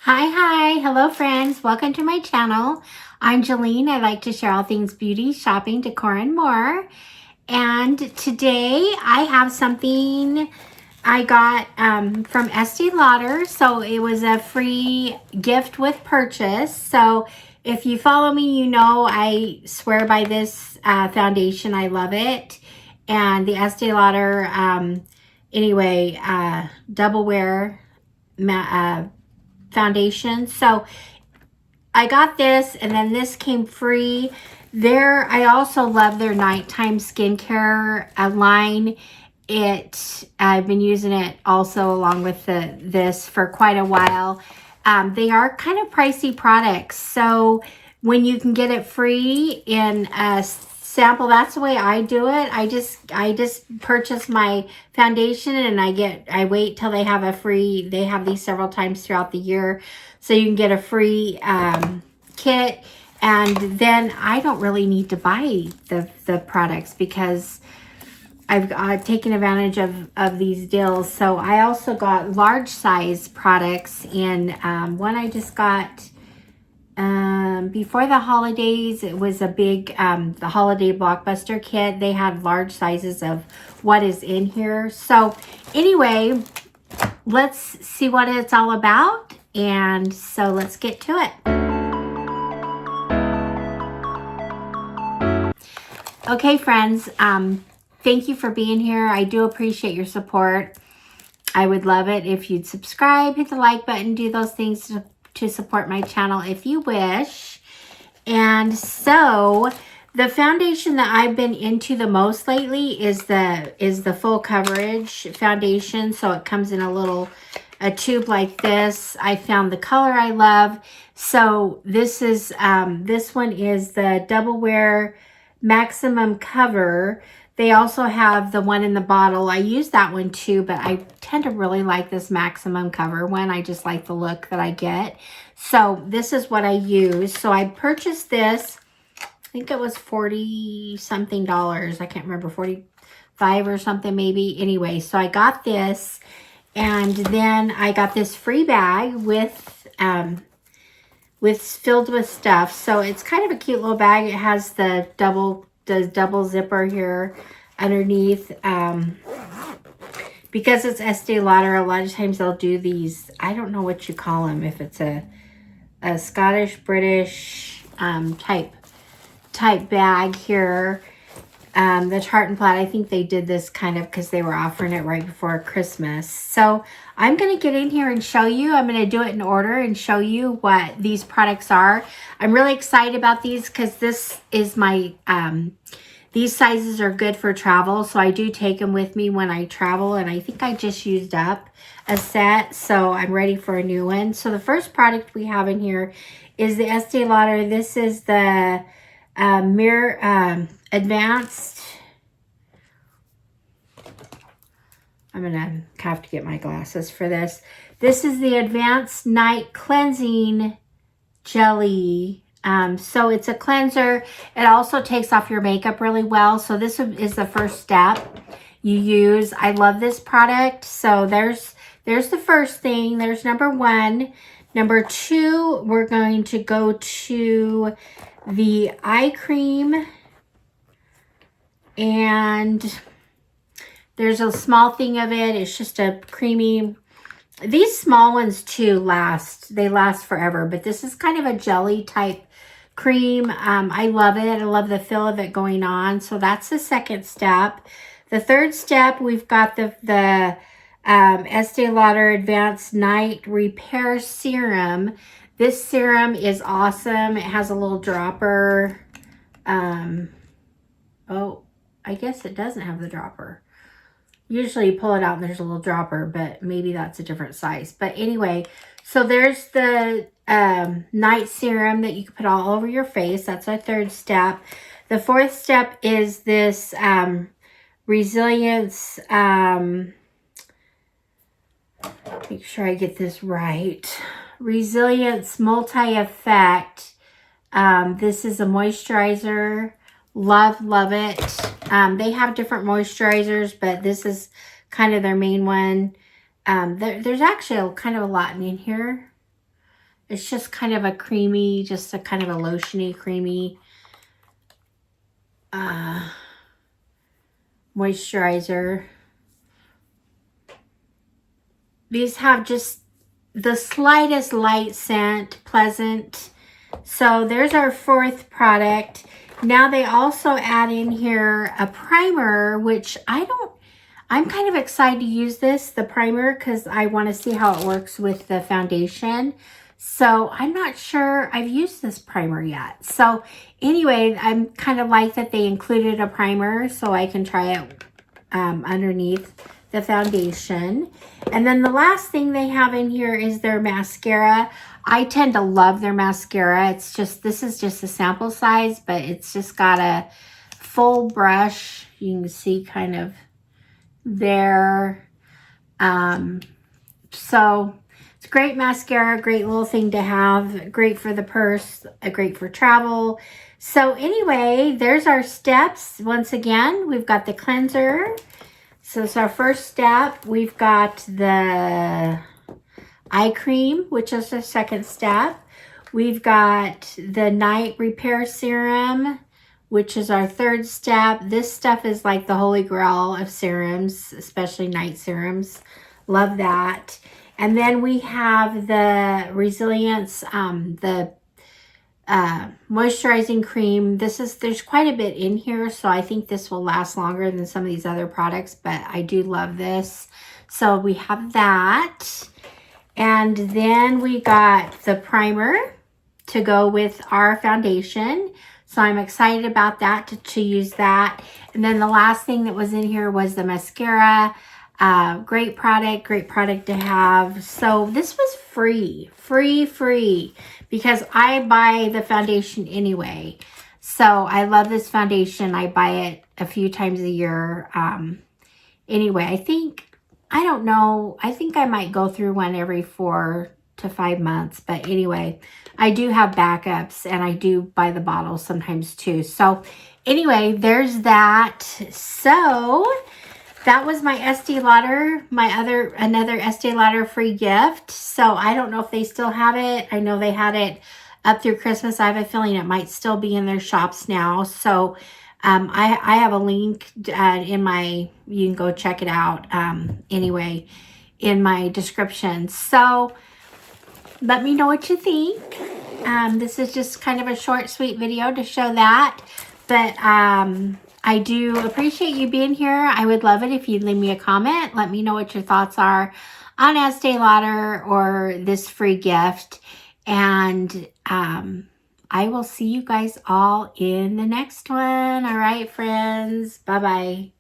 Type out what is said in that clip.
Hi, hello friends, welcome to my channel. I'm Jolene. I like to share all things beauty, shopping, decor, and more. And today I have something I got from Estee Lauder. So it was a free gift with purchase. So if you follow me, you know I swear by this foundation. I love it. And the Estee Lauder, doublewear foundation. So I got this, and then this came free. I also love their nighttime skincare line. I've been using it also along with this for quite a while. They are kind of pricey products, so when you can get it free in a sample, that's the way I do it. I just purchase my foundation, and I wait till they have they have these several times throughout the year, so you can get a free kit. And then I don't really need to buy the products because I've taken advantage of these deals. So I also got large size products in one I just got before the holidays. It was a big the holiday blockbuster kit. They had large sizes of what is in here. So anyway, let's see what it's all about, and so let's get to it. Okay friends, thank you for being here. I do appreciate your support. I would love it if you'd subscribe, hit the like button, do those things to support my channel if you wish. And so the foundation that I've been into the most lately is the full coverage foundation. So it comes in a tube like this. I found the color I love. So this one is the doublewear maximum cover. They also have the one in the bottle. I use that one too, but I tend to really like this maximum cover one. I just like the look that I get. So this is what I use. So I purchased this, I think it was 40 something dollars. I can't remember, 45 or something maybe. Anyway, so I got this, and then I got this free bag filled with stuff. So it's kind of a cute little bag. It has the double zipper here underneath. Because it's Estee Lauder, a lot of times they'll do these, I don't know what you call them, if it's a Scottish, British type bag here. The Tartan Plaid, I think they did this kind of because they were offering it right before Christmas. So I'm going to get in here and show you. I'm going to do it in order and show you what these products are. I'm really excited about these because this is my, these sizes are good for travel. So I do take them with me when I travel, and I think I just used up a set. So I'm ready for a new one. So the first product we have in here is the Estee Lauder. This is the Mirror Advanced. I'm gonna have to get my glasses for this. This is the Advanced Night Cleansing Jelly. So it's a cleanser. It also takes off your makeup really well. So this is the first step you use. I love this product. So there's the first thing. There's number one. Number two, we're going to go to the eye cream, and there's a small thing of it. It's just a creamy, these small ones too they last forever, but this is kind of a jelly type cream. I love it. I love the feel of it going on. So that's the second step. The third step, we've got the Estee Lauder Advanced Night Repair Serum. This serum is awesome. It has a little dropper. Oh, I guess it doesn't have the dropper. Usually you pull it out and there's a little dropper, but maybe that's a different size. But anyway, so there's the night serum that you can put all over your face. That's our third step. The fourth step is this Resilience, make sure I get this right. Resilience Multi-Effect. This is a moisturizer. Love it. They have different moisturizers, but this is kind of their main one. There's actually kind of a lot in here. It's just kind of a creamy, just a kind of a lotiony, creamy moisturizer. These have just the slightest light scent, pleasant. So there's our fourth product. Now they also add in here a primer, which I'm kind of excited to use this, the primer, because I want to see how it works with the foundation. So I'm not sure I've used this primer yet. So anyway, I'm kind of like that they included a primer so I can try it underneath the foundation. And then the last thing they have in here is their mascara. I tend to love their mascara. It's just, this is just a sample size, but it's just got a full brush. You can see kind of there. So it's great mascara, great little thing to have, great for the purse, great for travel. So anyway, there's our steps. Once again, we've got the cleanser. So it's our first step. We've got the eye cream, which is the second step. We've got the night repair serum, which is our third step. This stuff is like the holy grail of serums, especially night serums. Love that. And then we have the Resilience, moisturizing cream. There's quite a bit in here, so I think this will last longer than some of these other products, but I do love this. So we have that. And then we got the primer to go with our foundation. So I'm excited about that, to use that. And then the last thing that was in here was the mascara. Great product to have. So this was free, because I buy the foundation anyway. So I love this foundation. I buy it a few times a year. Anyway, I don't know. I think I might go through one every 4 to 5 months. But anyway, I do have backups, and I do buy the bottles sometimes too. So anyway, there's that. So that was my Estee Lauder, another Estee Lauder free gift. So I don't know if they still have it. I know they had it up through Christmas. I have a feeling it might still be in their shops now. So I have a link in my, you can go check it out anyway, in my description. So let me know what you think. This is just kind of a short, sweet video to show that. But I do appreciate you being here. I would love it if you'd leave me a comment. Let me know what your thoughts are on Estee Lauder or this free gift. And I will see you guys all in the next one. All right, friends. Bye-bye.